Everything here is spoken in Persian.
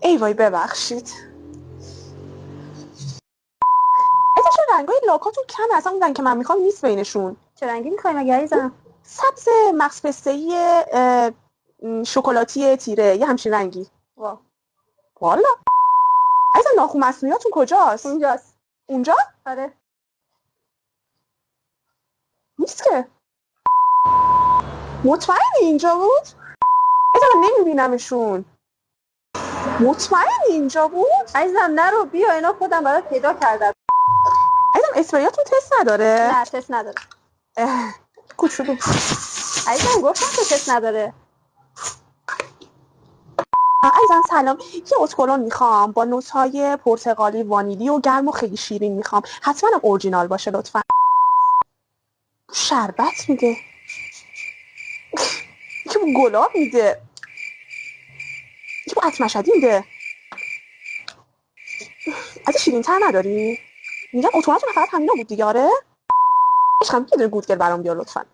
ای وای ببخشید. ایتا چه رنگای لاکاتون کم اصلا اون رنگ که من میخوام نیست بینشون. چه رنگی میخوای مگه عزیزم؟ سبز مغز پسته‌ای شکلاتی تیره، یه همچین رنگی. وا والا عزیزم ناخن مصنوعیاتون کجاست؟ اونجاست. اونجا؟ آره. نیست که. مطمئنی اینجا بود؟ ایتا من نمیبینمشون. مطمئنی اینجا بود؟ عزیزم نرو بیا اینا خودم برات پیدا کردم. عزیزم اسپریاتون تست نداره؟ نه تست نداره. کوچولو. عزیزم گفتم که تست نداره. عزیزم سلام، یه اتکلون میخوام با نوت‌های پرتقالی وانیلی و گرم و خیلی شیرین میخوام. حتما هم اورجینال باشه لطفا. شربت میده. یکی با گلاب میده. یکی با عطر مشهدی میده. از شیرین تر نداری؟ میگم اتوماتون فقط همینا بود دیگه. آره عشقم یه دونه گودگل برام بیار لطفا.